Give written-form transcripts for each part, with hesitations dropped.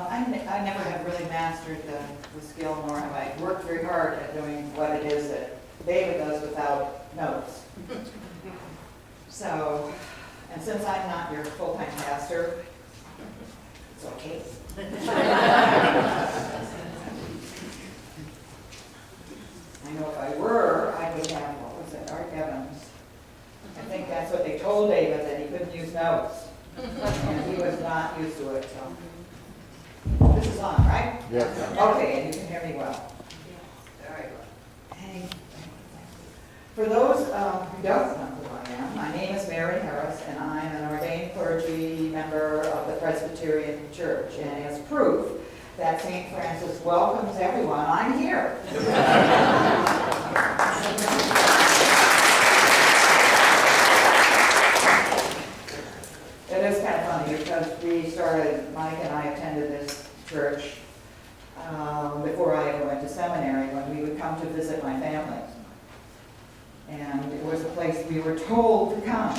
I never have really mastered the skill, nor have I worked very hard at doing what it is that David does without notes. So, and since I'm not your full-time pastor, it's okay. I know if I were, I would have, what was it, Art Evans. I think that's what they told David, that he couldn't use notes. And he was not used to it, so. This is on, right? Yes. Okay, and you can hear me well. Very well. Thank you. For those who don't know who I am, my name is Mary Harris, and I'm an ordained clergy member of the Presbyterian Church. And as proof that St. Francis welcomes everyone, I'm here. It is kind of funny because Mike and I attended this church before I ever went to seminary, when we would come to visit my family. And it was a place we were told to come.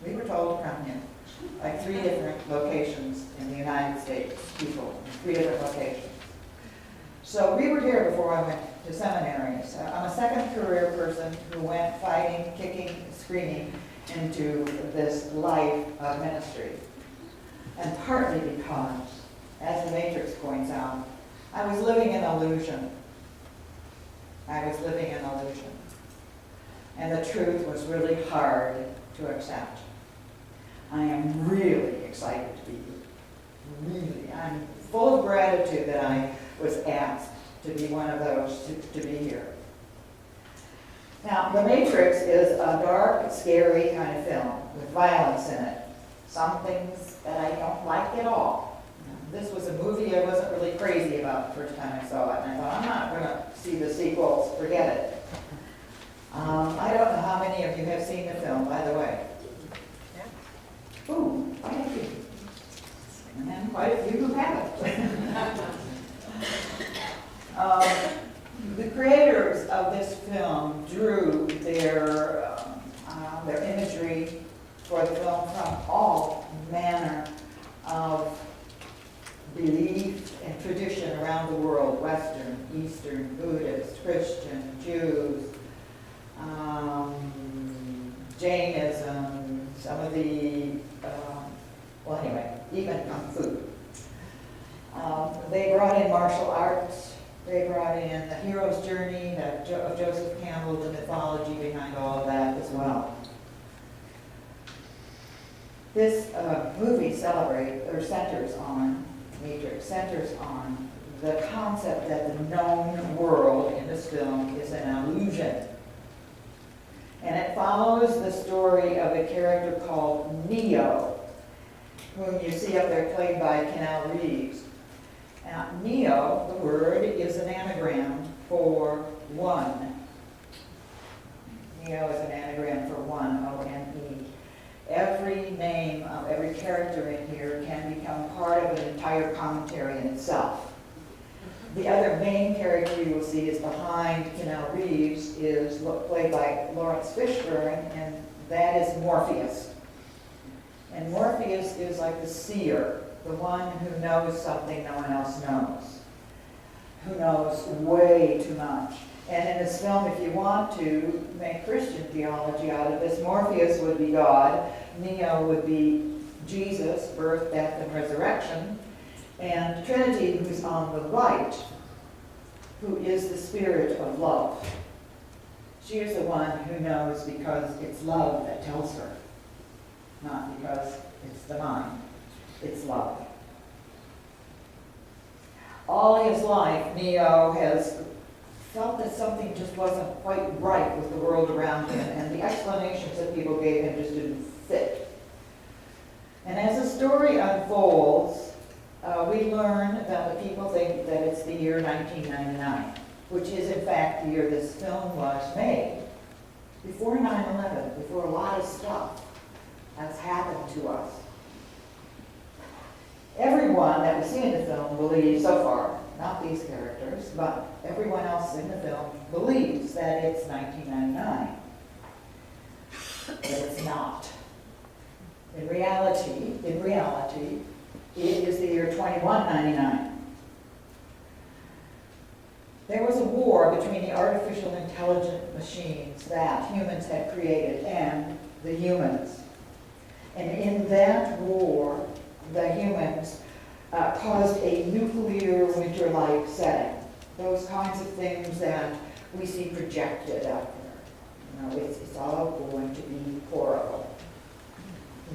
We were told to come here. Like 3 different locations in the United States, people, 3 different locations. So we were here before I went to seminary. So I'm a second career person who went fighting, kicking, screaming into this life of ministry. And partly because, as the Matrix points out, I was living in illusion. I was living in illusion. And the truth was really hard to accept. I am really excited to be here. Really. I'm full of gratitude that I was asked to be one of those to be here. Now, The Matrix is a dark, scary kind of film with violence in it. Some things that I don't like at all. This was a movie I wasn't really crazy about the first time I saw it, and I thought, I'm not going to see the sequels, forget it. I don't know how many of you have seen the film, by the way. Ooh, quite a few. And then quite a few who haven't. The creators of this film drew their imagery for the film from all manner of belief and tradition around the world: Western, Eastern, Buddhist, Christian, Jews, Jainism, some of the, well anyway, even Kung Fu. They brought in martial arts. They brought in the hero's journey of Joseph Campbell, the mythology behind all of that as well. This movie centers on the concept that the known world in this film is an illusion. And it follows the story of a character called Neo, whom you see up there played by Keanu Reeves. Now, Neo, the word, is an anagram for one. Neo is an anagram for one, O-N-E. Every name of every character in here can become part of an entire commentary in itself. The other main character you will see is behind Keanu Reeves, is played by Lawrence Fishburne, and that is Morpheus. And Morpheus is like the seer, the one who knows something no one else knows, who knows way too much. And in this film, if you want to make Christian theology out of this, Morpheus would be God, Neo would be Jesus, birth, death, and resurrection, and Trinity, who's on the right, who is the spirit of love. She is the one who knows because it's love that tells her, not because it's the mind. It's love. All his life, Neo has felt that something just wasn't quite right with the world around him, and the explanations that people gave him just didn't fit. And as the story unfolds, we learn that the people think that it's the year 1999, which is in fact the year this film was made. Before 9/11, before a lot of stuff has happened to us. Everyone that we see in the film believes so far, not these characters, but everyone else in the film believes that it's 1999. But it's not. In reality, It is the year 2199. There was a war between the artificial intelligent machines that humans had created and the humans. And in that war, the humans caused a nuclear winter-like setting. Those kinds of things that we see projected out there. You know, it's all going to be horrible.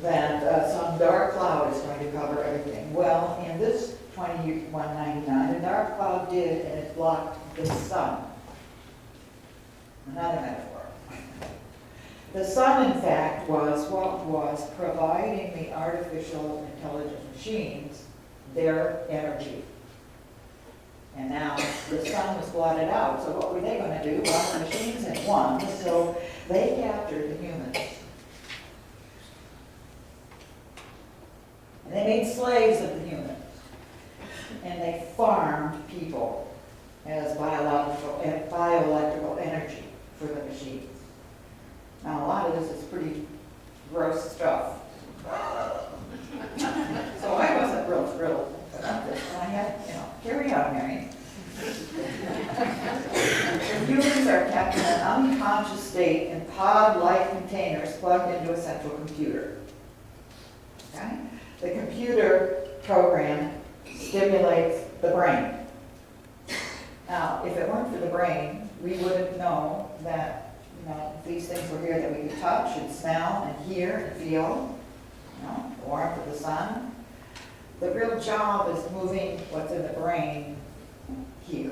That some dark cloud is going to cover everything. Well, in this 2199, a dark cloud did, and it blocked the sun. Another metaphor. The sun, in fact, was what was providing the artificial intelligent machines their energy. And now the sun was blotted out, so what were they going to do? Well, the machines had won, so they captured the humans. And they made slaves of the humans. And they farmed people as biological and bioelectrical energy for the machines. Now, a lot of this is pretty gross stuff. So I wasn't real thrilled about this. I had, carry on, Mary. The humans are kept in an unconscious state in pod-like containers plugged into a central computer. Okay? The computer program stimulates the brain. Now, if it weren't for the brain, we wouldn't know that these things were here that we could touch and smell and hear and feel. The warmth of the sun. The real job is moving what's in the brain here.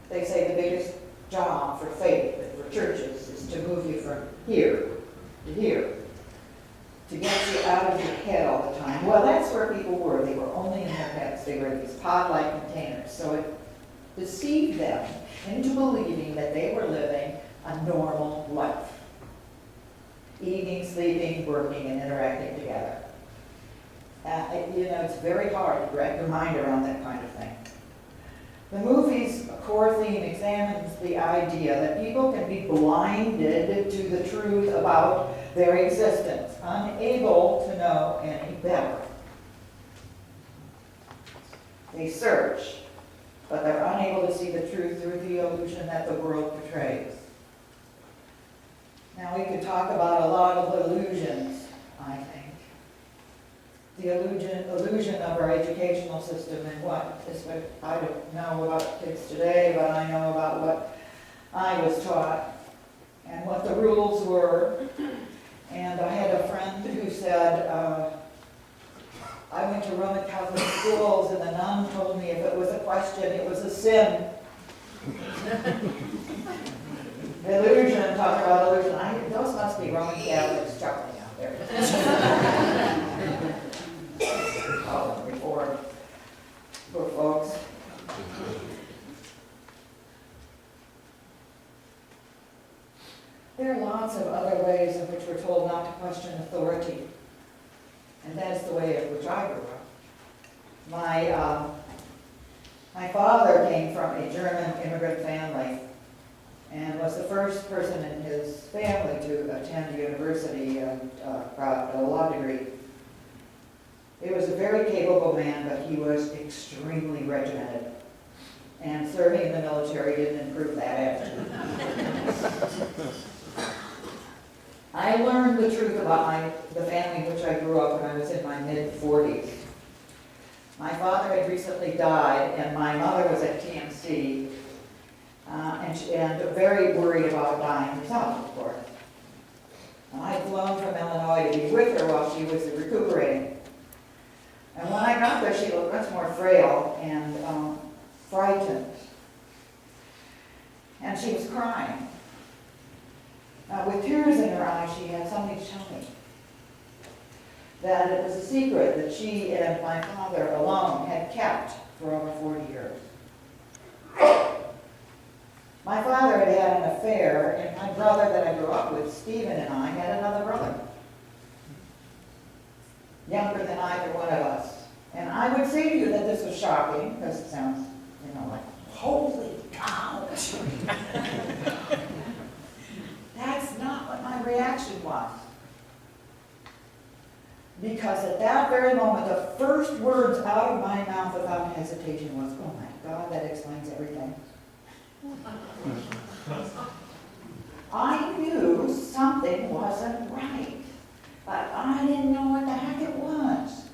They say the biggest job for faith and for churches is to move you from here to here, to get you out of your head all the time. Well, that's where people were. They were only in their heads. They were these pod-like containers. So it deceived them into believing that they were living a normal life. Eating, sleeping, working, and interacting together. It's very hard to wrap your mind around that kind of thing. The movie's core theme examines the idea that people can be blinded to the truth about their existence, unable to know any better. They search, but they're unable to see the truth through the illusion that the world portrays. Now, we could talk about a lot of illusions, I think. The illusion of our educational system and what I don't know about kids today, but I know about what I was taught and what the rules were. And I had a friend who said, I went to Roman Catholic schools and the nun told me if it was a question, it was a sin. Illusion, talk about illusion. Those must be Roman Catholics chuckling out there. Oh, Reformed. Poor folks. There are lots of other ways in which we're told not to question authority. And that is the way in which I grew up. My father came from a German immigrant family and was the first person in his family to attend university and got a law degree. He was a very capable man, but he was extremely regimented. And serving in the military didn't improve that attitude. I learned the truth about the family in which I grew up when I was in my mid-40s. My father had recently died, and my mother was at TMC, and very worried about dying herself, of course. And I had flown from Illinois to be with her while she was recuperating. And when I got there, she looked much more frail and frightened. And she was crying. With tears in her eyes, she had something to tell me. That it was a secret that she and my father alone had kept for over 40 years. My father had had an affair, and my brother that I grew up with, Stephen, and I had another brother. Younger than either one of us. And I would say to you that this was shocking, because it sounds, like, holy cow. That's not what my reaction was. Because at that very moment, the first words out of my mouth without hesitation was, "Oh my God, that explains everything." I knew something wasn't right, but I didn't know what the heck it was.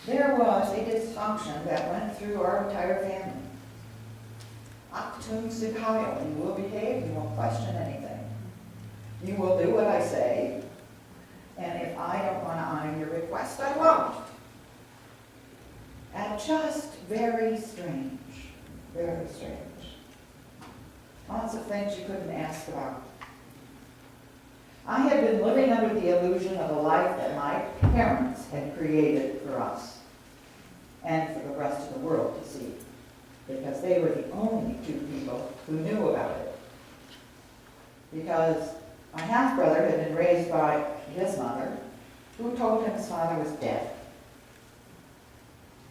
There was a dysfunction that went through our entire family. Actum Sukhayo, you will behave, you won't question anything. You will do what I say, and if I don't want to honor your request, I won't. And just very strange, very strange. Lots of things you couldn't ask about. I had been living under the illusion of a life that my parents had created for us and for the rest of the world to see, because they were the only two people who knew about it. Because my half-brother had been raised by his mother, who told him his father was dead,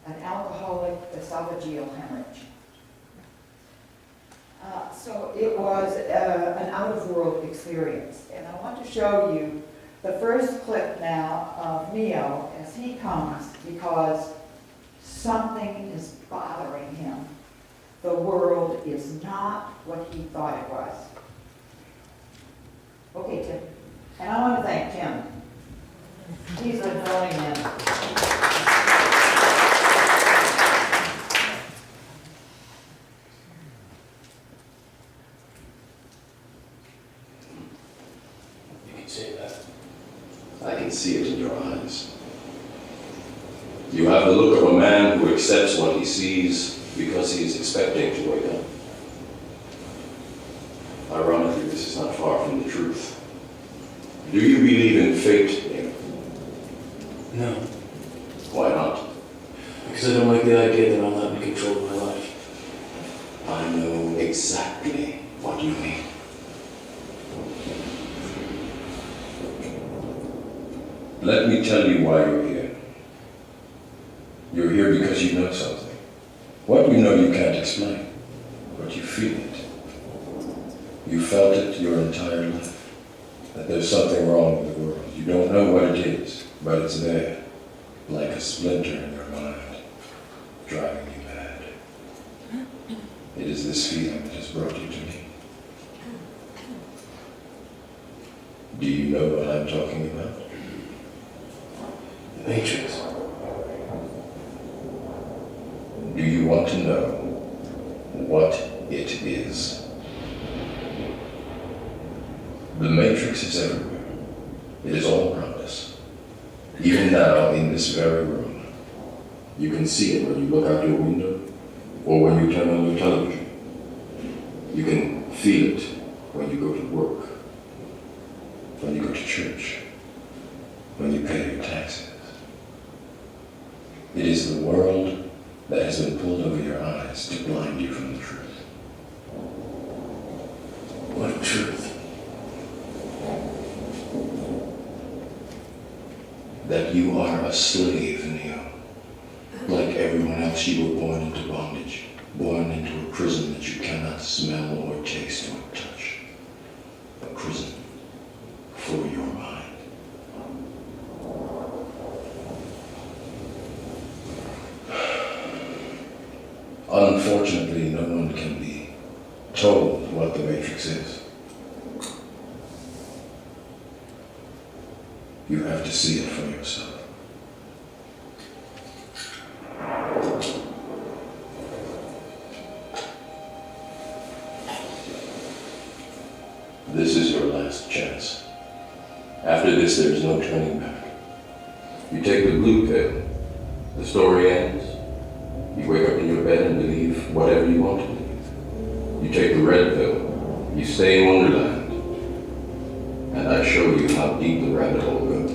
an alcoholic esophageal hemorrhage. So it was an out-of-world experience. And I want to show you the first clip now of Neo as he comes, because something is bothering him. The world is not what he thought it was. Okay, Tim. And I want to thank Tim. He's been filling in. I can see it in your eyes. You have the look of a man who accepts what he sees because he is expecting to wake up. Ironically, this is not far from the truth. Do you believe in fate, Neil? No, Why not? because I don't like the idea that I'll not be controlled by life. I know exactly what you mean. Let me tell you why you're here. You're here because you know something. What you know you can't explain, but you feel it. You felt it your entire life, that there's something wrong with the world. You don't know what it is, but it's there, like a splinter in your mind, driving you mad. It is this feeling that has brought you to me. Do you know what I'm talking about? The Matrix. Do you want to know what it is? The Matrix is everywhere. It is all around us. Even now, in this very room. You can see it when you look out your window or when you turn on your television. You can feel it when you go to work, when you go to church, when you pay your taxes. It is the world that has been pulled over your eyes to blind you from the truth. What truth? That you are a slave, Neo. Like everyone else, you were born into bondage, born into a prison that you cannot smell or taste or touch. A prison for your mind. Unfortunately, no one can be told what the Matrix is. You have to see it for yourself. This is your last chance. After this, there is no turning back. You take the blue pill, the story ends. You wake up in your bed and believe whatever you want to believe. You take the red pill, you stay in Wonderland, and I show you how deep the rabbit hole goes.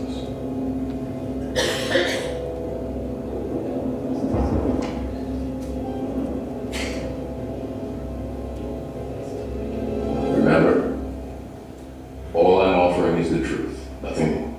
Remember, all I'm offering is the truth, nothing more.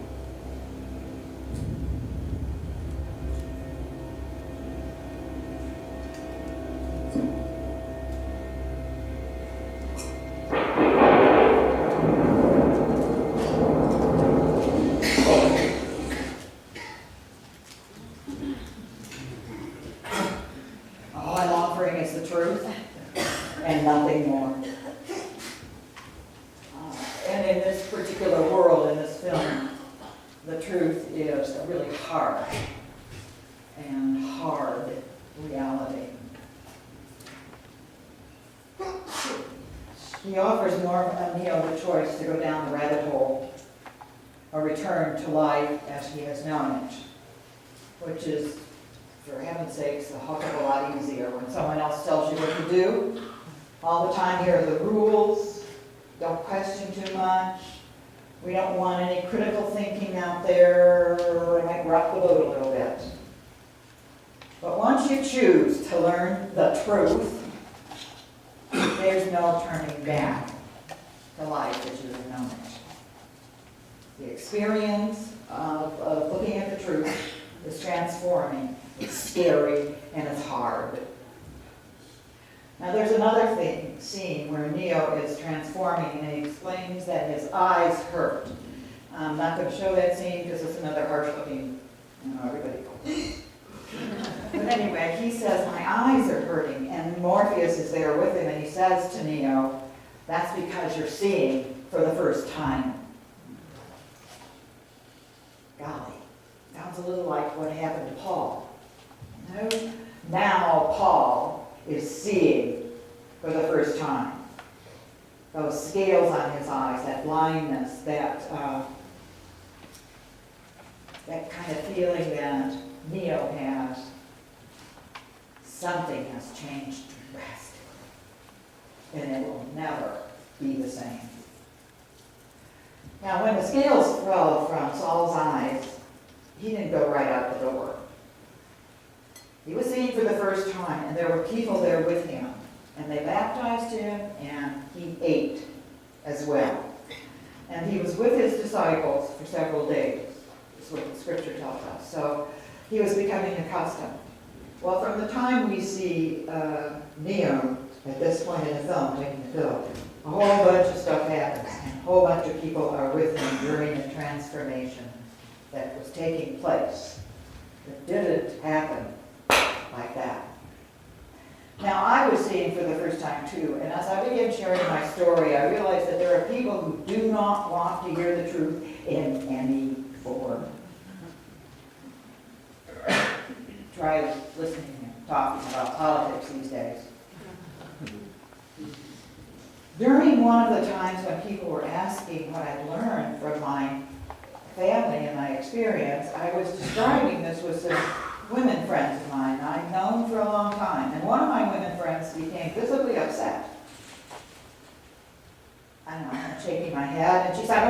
truth and nothing more. And in this particular world, in this film, the truth is a really hard reality. He offers Neo the choice to go down the rabbit hole or return to life as he has known it, which is, for heaven's sakes, a heck of a lot easier when someone else tells you what to do. All the time, here are the rules. Don't question too much. We don't want any critical thinking out there. It might rock the boat a little bit. But once you choose to learn the truth, there's no turning back to life as you have known it. The experience of looking at the truth is transforming. It's scary and it's hard. Now there's another scene where Neo is transforming and he explains that his eyes hurt. I'm not going to show that scene because it's another harsh looking, everybody. But anyway, he says, my eyes are hurting, and Morpheus is there with him, and he says to Neo, that's because you're seeing for the first time. Golly, sounds a little like what happened to Paul. No? Now Paul is seeing for the first time. Those scales on his eyes, that blindness, that kind of feeling that Neo has, something has changed drastically, and it will never be the same. Now, when the scales fell from Saul's eyes, he didn't go right out the door. He was seeing for the first time, and there were people there with him, and they baptized him, and he ate as well. And he was with his disciples for several days, is what the scripture tells us. So he was becoming accustomed. Well, from the time we see Neo at this point in the film, taking the pill, a whole bunch of stuff happens, and a whole bunch of people are with him during the transformation that was taking place. It didn't happen like that. Now, I was seeing for the first time too, and as I began sharing my story, I realized that there are people who do not want to hear the truth in any form. Try listening and talking about politics these days. During one of the times when people were asking what I'd learned from my family and my experience, I was describing this with some women friends of mine I've known for a long time. And one of my women friends became visibly upset. I don't know, I'm shaking my head, and she said, I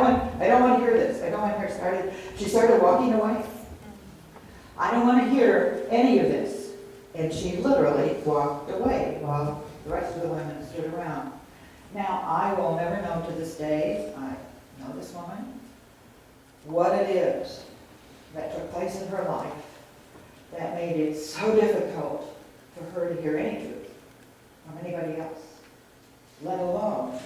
don't want to hear this. I don't want to hear it. She started walking away. I don't want to hear any of this. And she literally walked away while the rest of the women stood around. Now, I will never know to this day, I know this woman, what it is that took place in her life that made it so difficult for her to hear any truth from anybody else, let alone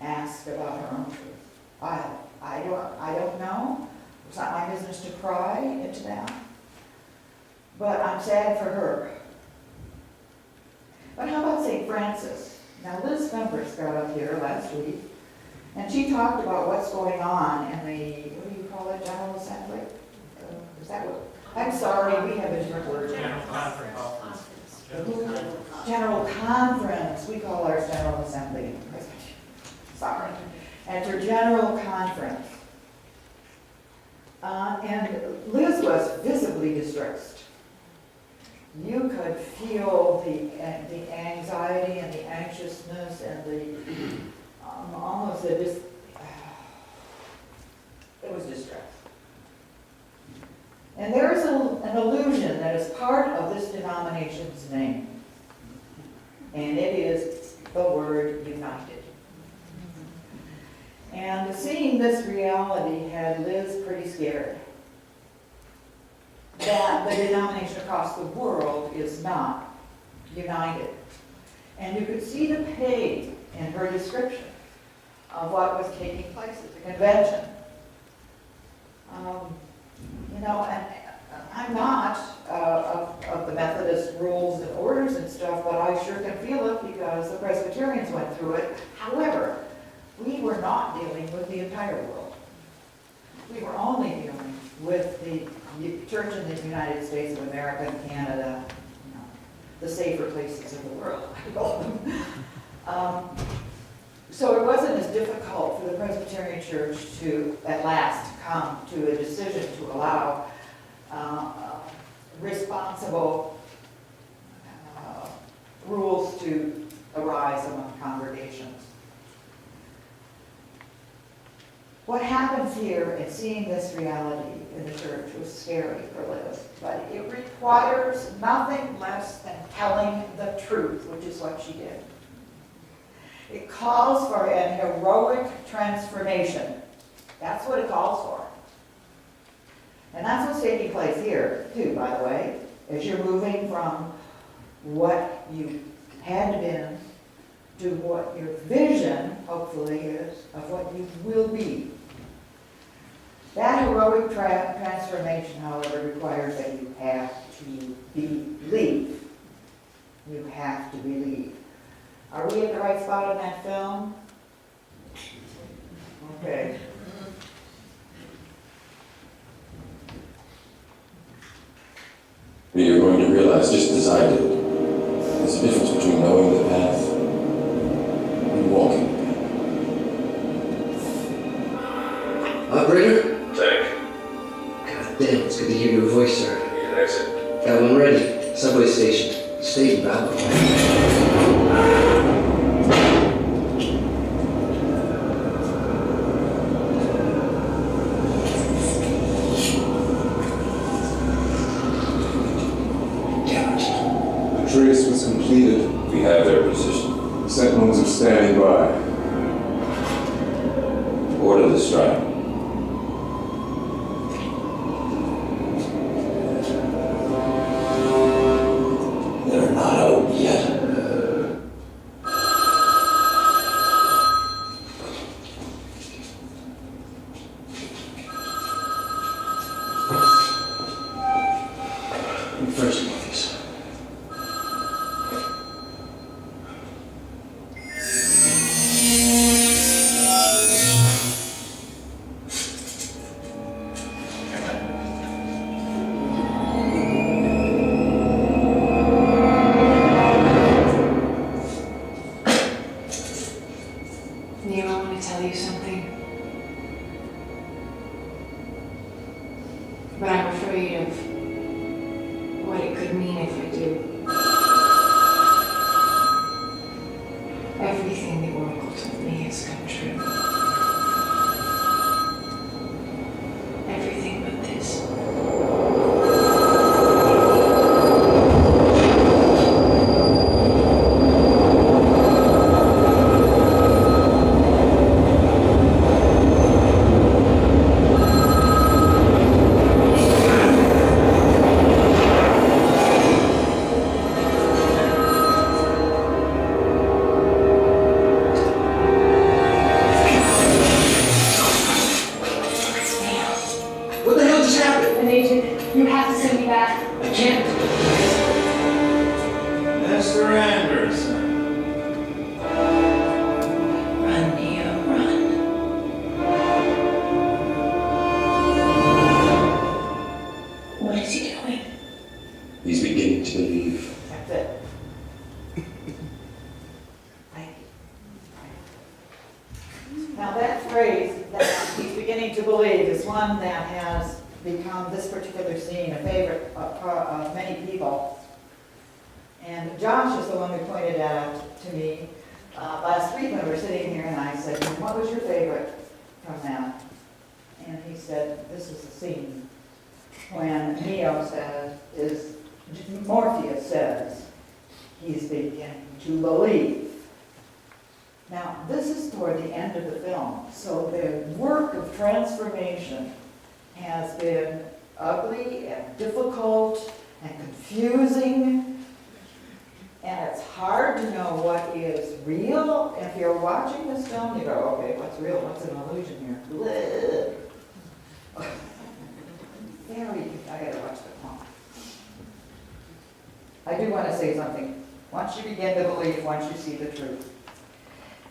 ask about her own truth. I don't know. It's not my business to pry into that. But I'm sad for her. But how about St. Francis? Now, Liz Fembris got up here last week, and she talked about what's going on in the, what do you call it, General Assembly? Is that what? I'm sorry, we have a different word. General Conference. General Conference. We call ours General Assembly. Sorry. At her General Conference. And Liz was visibly distressed. You could feel the anxiety and the anxiousness and the almost the it was distress. And there is an illusion that is part of this denomination's name, and it is the word united. And seeing this reality had Liz pretty scared. That the denomination across the world is not united. And you could see the pain in her description of what was taking place at the convention. And I'm not of the Methodist rules and orders and stuff, but I sure can feel it because the Presbyterians went through it. However, we were not dealing with the entire world. We were only dealing with the church in the United States of America and Canada, you know, the safer places of the world, I call them. So it wasn't as difficult for the Presbyterian Church to, at last, come to a decision to allow responsible rules to arise among congregations. What happens here in seeing this reality in the church was scary for Liz, but it requires nothing less than telling the truth, which is what she did. It calls for an heroic transformation. That's what it calls for. And that's what's taking place here, too, by the way, as you're moving from what you had been to what your vision, hopefully, is of what you will be. That heroic transformation, however, requires that you have to believe. You have to believe. Are we at the right spot on that film? Okay. You're going to realize, just as I did, there's a difference between knowing the path and walking the path. Operator? Thank God damn, it's good to hear your voice, sir. you. Need an exit? Got one ready. Subway station. State in Bravo. The trace was completed. We have their position. Sentinels are standing by. Order the strike. They're not out yet. First Morpheus. Neo, I want to tell you something. But I'm afraid of what it could mean if I do. Everything the Oracle told me has come true. Everything but this. What the hell just happened? An agent, you have to send me back. I can't. Mr. Anderson. Run, Neo, run. What is he doing? He's beginning to believe. That's it. Thank you. Now that phrase, that he's beginning to believe, is one that has become this particular scene a favorite of many people. And Josh is the one who pointed that out to me last week when we were sitting here, and I said, "What was your favorite from that?" And he said, "This is the scene when Neo says, Morpheus says, he's beginning to believe." Now, this is toward the end of the film, so the work of transformation has been ugly and difficult and confusing, and it's hard to know what is real. If you're watching this film, you go, okay, what's real, what's an illusion here? Bleh. I gotta watch this. do want to say something. Once you begin to believe, once you see the truth.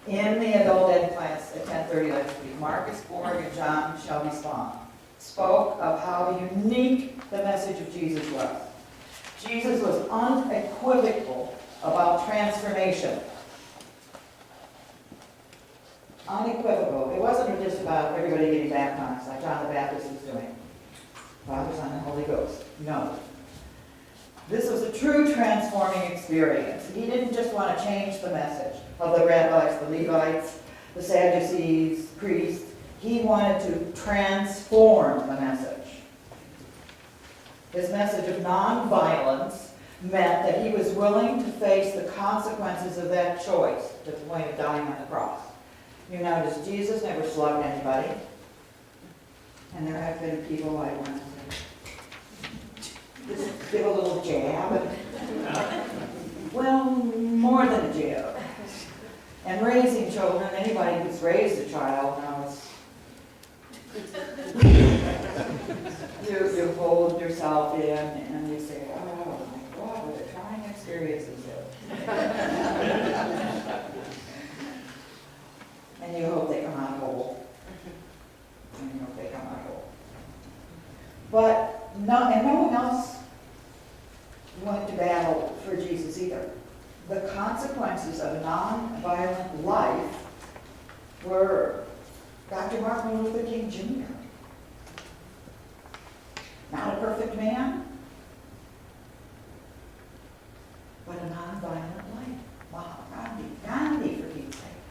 In the adult ed class at 10:30 last week, Marcus Borg and John Shelby Spahn spoke of how unique the message of Jesus was. Jesus was unequivocal about transformation. Unequivocal. It wasn't just about everybody getting baptized like John the Baptist was doing. Father, Son, and Holy Ghost. No. This was a true transforming experience. He didn't just want to change the message of the rabbis, the Levites, the Sadducees, priests. He wanted to transform the message. His message of nonviolence meant that he was willing to face the consequences of that choice to the point of dying on the cross. You notice Jesus never slugged anybody. And there have been people I went to just give a little jab. Well, more than a jab. And raising children, anybody who's raised a child knows you hold yourself in and you say, oh my God, what a trying experience is this. And you hope they come out whole. And you hope they come out whole. But no one else went to battle for Jesus either. The consequences of non-violent life were Dr. Martin Luther King Jr. Not a perfect man, but a non-violent life. Wow, Gandhi, for Pete's sake.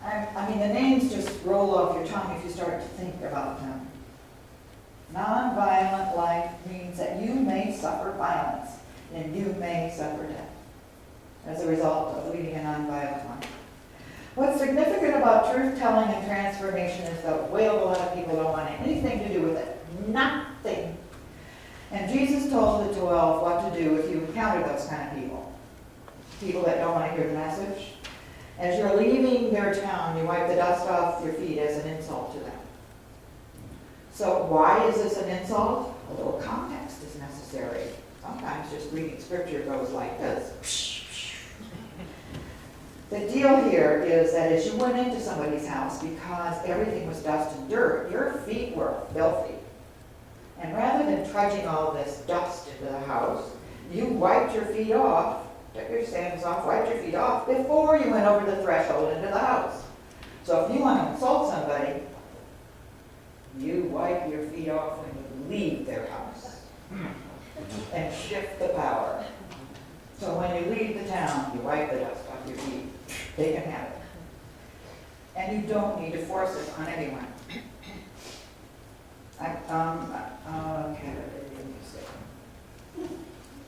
I mean, the names just roll off your tongue if you start to think about them. Non-violent life means that you may suffer violence and you may suffer death as a result of leading a non-violent life. What's significant about truth-telling and transformation is that a lot of people don't want anything to do with it. Nothing. And Jesus told the 12 what to do if you encounter those kind of people. People that don't want to hear the message. As you're leaving their town, you wipe the dust off your feet as an insult to them. So why is this an insult? A little context is necessary. Sometimes just reading scripture goes like this. The deal here is that as you went into somebody's house, because everything was dust and dirt, your feet were filthy. And rather than trudging all this dust into the house, you wiped your feet off, took your sandals off, wiped your feet off before you went over the threshold into the house. So if you want to insult somebody, you wipe your feet off when you leave their house and shift the power. So when you leave the town, you wipe the dust off your feet. They can have it. And you don't need to force it on anyone.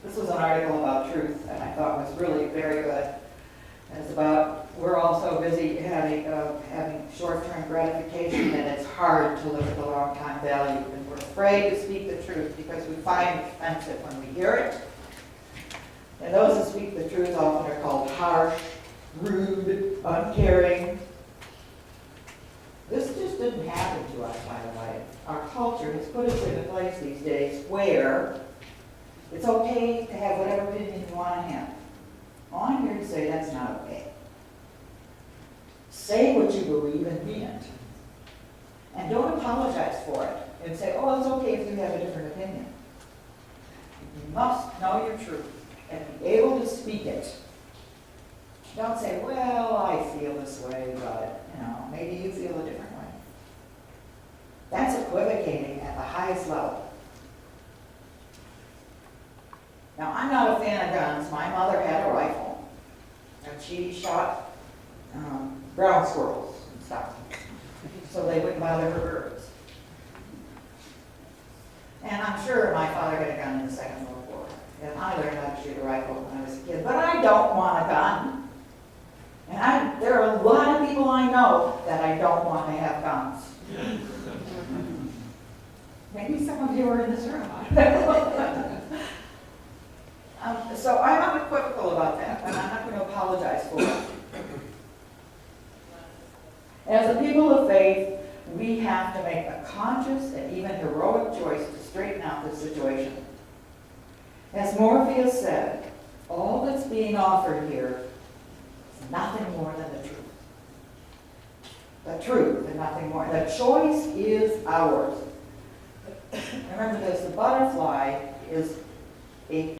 This was an article about truth, and I thought was really very good. It's about, we're all so busy having short-term gratification that it's hard to look at the long-time value. And we're afraid to speak the truth because we find it offensive when we hear it. And those who speak the truth often are called harsh, rude, uncaring. This just didn't happen to us, by the way. Our culture has put us in a place these days where it's okay to have whatever opinion you want to have. All I'm here to say, that's not okay. Say what you believe and mean it. And don't apologize for it and say, oh, it's okay if you have a different opinion. You must know your truth and be able to speak it. Don't say, well, I feel this way, but, maybe you feel a different way. That's equivocating at the highest level. Now, I'm not a fan of guns. My mother had a rifle, and she shot ground squirrels and stuff, so they wouldn't bother her birds. And I'm sure my father had a gun in the Second World War, and I learned how to shoot a rifle when I was a kid, but I don't want a gun. And there are a lot of people I know that I don't want to have guns. Maybe some of you are in this room. So I'm unequivocal about that, and I'm not going to apologize for it. As a people of faith, we have to make a conscious and even heroic choice to straighten out this situation. As Morpheus said, all that's being offered here is nothing more than the truth. The truth and nothing more. The choice is ours. Remember this, the butterfly is a